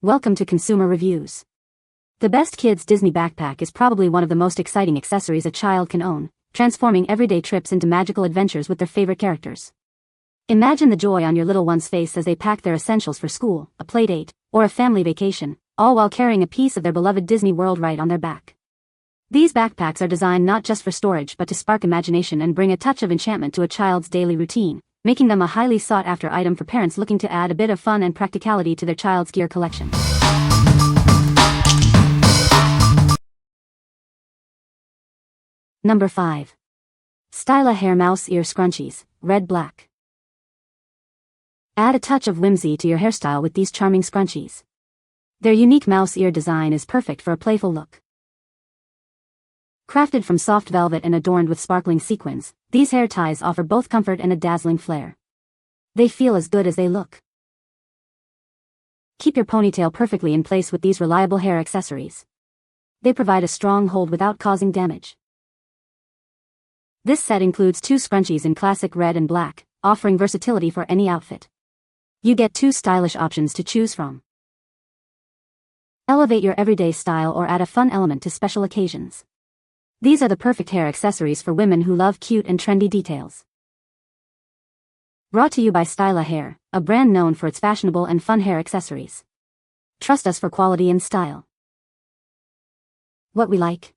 Welcome to Consumer Reviews. The best kids Disney backpack is probably one of the most exciting accessories a child can own, transforming everyday trips into magical adventures with their favorite characters. Imagine the joy on your little one's face as they pack their essentials for school, a playdate, or a family vacation, all while carrying a piece of their beloved Disney World right on their back. These backpacks are designed not just for storage but to spark imagination and bring a touch of enchantment to a child's daily routine, making them a highly sought-after item for parents looking to add a bit of fun and practicality to their child's gear collection. Number 5. Styla Hair Mouse Ear Scrunchies, Red Black. Add a touch of whimsy to your hairstyle with these charming scrunchies. Their unique mouse ear design is perfect for a playful look. Crafted from soft velvet and adorned with sparkling sequins, these hair ties offer both comfort and a dazzling flair. They feel as good as they look. Keep your ponytail perfectly in place with these reliable hair accessories. They provide a strong hold without causing damage. This set includes 2 scrunchies in classic red and black, offering versatility for any outfit. You get 2 stylish options to choose from. Elevate your everyday style or add a fun element to special occasions. These are the perfect hair accessories for women who love cute and trendy details. Brought to you by Styla Hair, a brand known for its fashionable and fun hair accessories. Trust us for quality and style. What we like?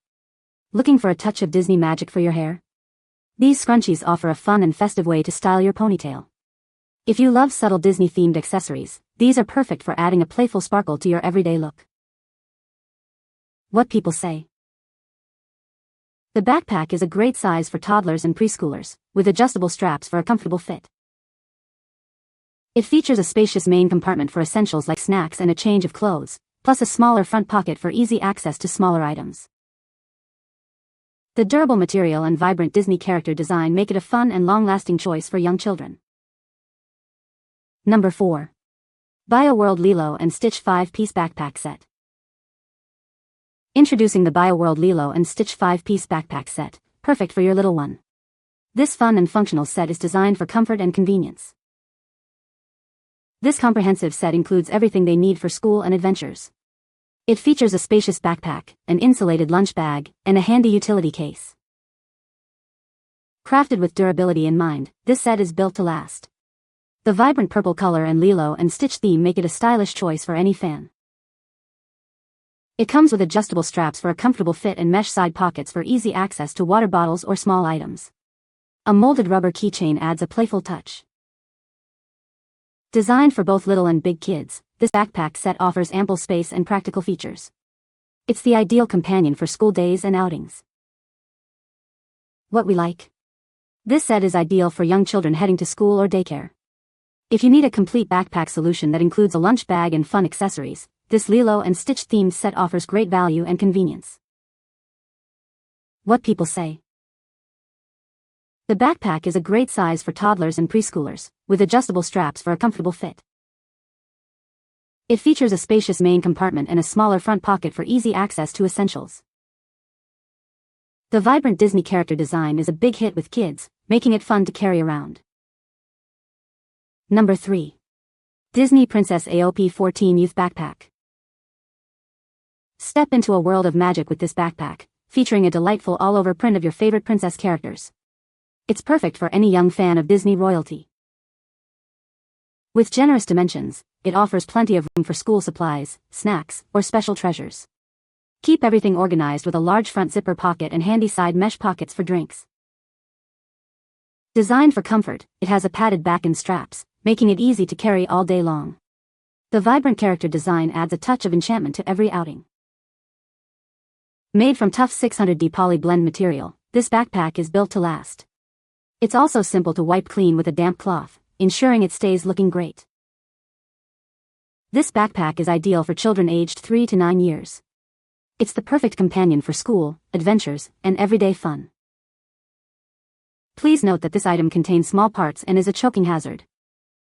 Looking for a touch of Disney magic for your hair? These scrunchies offer a fun and festive way to style your ponytail. If you love subtle Disney-themed accessories, these are perfect for adding a playful sparkle to your everyday look. What people say. The backpack is a great size for toddlers and preschoolers, with adjustable straps for a comfortable fit. It features a spacious main compartment for essentials like snacks and a change of clothes, plus a smaller front pocket for easy access to smaller items. The durable material and vibrant Disney character design make it a fun and long-lasting choice for young children. Number 4. BIOWORLD Lilo and Stitch 5-Piece Backpack Set. Introducing the BIOWORLD Lilo and Stitch 5-Piece Backpack Set, perfect for your little one. This fun and functional set is designed for comfort and convenience. This comprehensive set includes everything they need for school and adventures. It features a spacious backpack, an insulated lunch bag, and a handy utility case. Crafted with durability in mind, this set is built to last. The vibrant purple color and Lilo and Stitch theme make it a stylish choice for any fan. It comes with adjustable straps for a comfortable fit and mesh side pockets for easy access to water bottles or small items. A molded rubber keychain adds a playful touch. Designed for both little and big kids, this backpack set offers ample space and practical features. It's the ideal companion for school days and outings. What we like? This set is ideal for young children heading to school or daycare. If you need a complete backpack solution that includes a lunch bag and fun accessories, this Lilo and Stitch themed set offers great value and convenience. What people say. The backpack is a great size for toddlers and preschoolers, with adjustable straps for a comfortable fit. It features a spacious main compartment and a smaller front pocket for easy access to essentials. The vibrant Disney character design is a big hit with kids, making it fun to carry around. Number 3. Disney Princess AOP 14 Youth Backpack. Step into a world of magic with this backpack, featuring a delightful all-over print of your favorite princess characters. It's perfect for any young fan of Disney royalty. With generous dimensions, it offers plenty of room for school supplies, snacks, or special treasures. Keep everything organized with a large front zipper pocket and handy side mesh pockets for drinks. Designed for comfort, it has a padded back and straps, making it easy to carry all day long. The vibrant character design adds a touch of enchantment to every outing. Made from tough 600D poly blend material, this backpack is built to last. It's also simple to wipe clean with a damp cloth, ensuring it stays looking great. This backpack is ideal for children aged 3 to 9 years. It's the perfect companion for school, adventures, and everyday fun. Please note that this item contains small parts and is a choking hazard.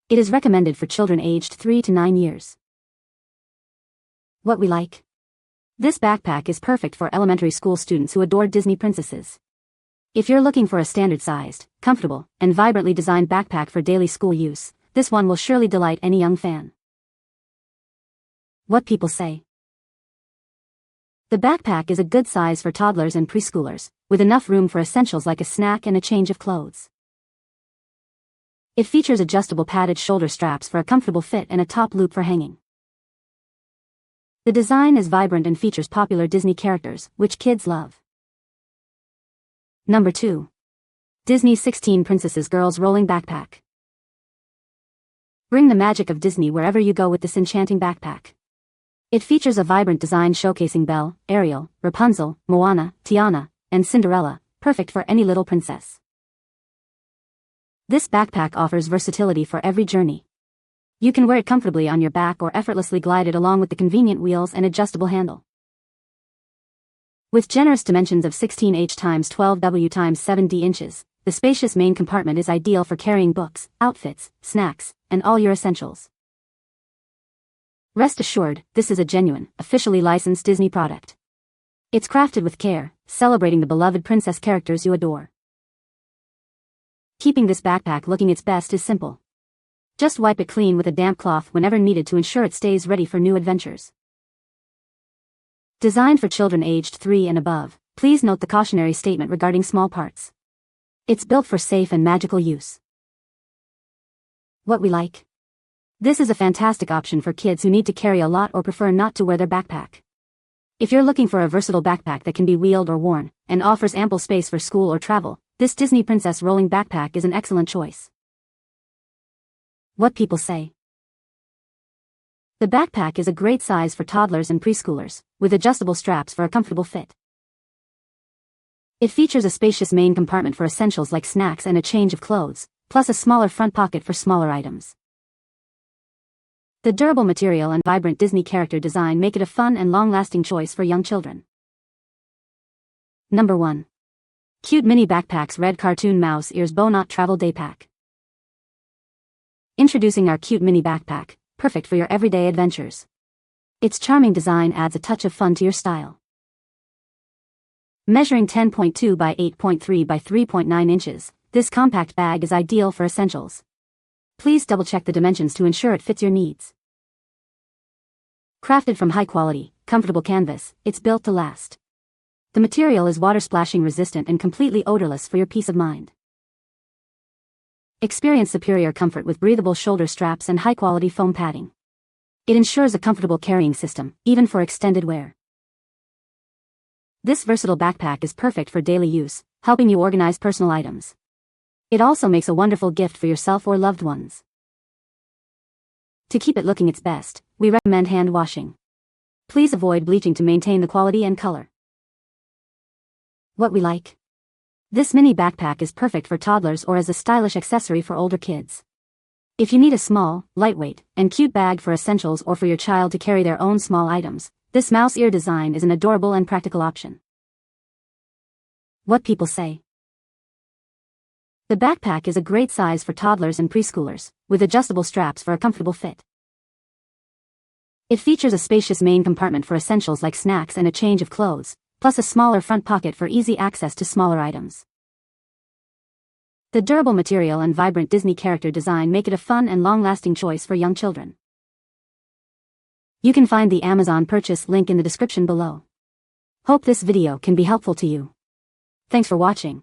It is recommended for children aged 3 to 9 years. What we like? This backpack is perfect for elementary school students who adore Disney princesses. If you're looking for a standard-sized, comfortable, and vibrantly designed backpack for daily school use, this one will surely delight any young fan. What people say. The backpack is a good size for toddlers and preschoolers, with enough room for essentials like a snack and a change of clothes. It features adjustable padded shoulder straps for a comfortable fit and a top loop for hanging. The design is vibrant and features popular Disney characters, which kids love. Number 2. Disney 16 Princesses Girls Rolling Backpack. Bring the magic of Disney wherever you go with this enchanting backpack. It features a vibrant design showcasing Belle, Ariel, Rapunzel, Moana, Tiana, and Cinderella, perfect for any little princess. This backpack offers versatility for every journey. You can wear it comfortably on your back or effortlessly glide it along with the convenient wheels and adjustable handle. With generous dimensions of 16H x 12W x 7D inches, the spacious main compartment is ideal for carrying books, outfits, snacks, and all your essentials. Rest assured, this is a genuine, officially licensed Disney product. It's crafted with care, celebrating the beloved princess characters you adore. Keeping this backpack looking its best is simple. Just wipe it clean with a damp cloth whenever needed to ensure it stays ready for new adventures. Designed for children aged 3 and above, please note the cautionary statement regarding small parts. It's built for safe and magical use. What we like. This is a fantastic option for kids who need to carry a lot or prefer not to wear their backpack. If you're looking for a versatile backpack that can be wheeled or worn, and offers ample space for school or travel, this Disney Princess rolling backpack is an excellent choice. What people say. The backpack is a great size for toddlers and preschoolers, with adjustable straps for a comfortable fit. It features a spacious main compartment for essentials like snacks and a change of clothes, plus a smaller front pocket for smaller items. The durable material and vibrant Disney character design make it a fun and long-lasting choice for young children. Number 1. Cute Mini Backpacks Red Cartoon Mouse Ears Bowknot Travel Daypack. Introducing our cute mini backpack, perfect for your everyday adventures. Its charming design adds a touch of fun to your style. Measuring 10.2 by 8.3 by 3.9 inches, this compact bag is ideal for essentials. Please double-check the dimensions to ensure it fits your needs. Crafted from high-quality, comfortable canvas, it's built to last. The material is water-splashing resistant and completely odorless for your peace of mind. Experience superior comfort with breathable shoulder straps and high-quality foam padding. It ensures a comfortable carrying system, even for extended wear. This versatile backpack is perfect for daily use, helping you organize personal items. It also makes a wonderful gift for yourself or loved ones. To keep it looking its best, we recommend hand washing. Please avoid bleaching to maintain the quality and color. What we like. This mini backpack is perfect for toddlers or as a stylish accessory for older kids. If you need a small, lightweight, and cute bag for essentials or for your child to carry their own small items, this mouse ear design is an adorable and practical option. What people say. The backpack is a great size for toddlers and preschoolers, with adjustable straps for a comfortable fit. It features a spacious main compartment for essentials like snacks and a change of clothes, plus a smaller front pocket for easy access to smaller items. The durable material and vibrant Disney character design make it a fun and long-lasting choice for young children. You can find the Amazon purchase link in the description below. Hope this video can be helpful to you. Thanks for watching.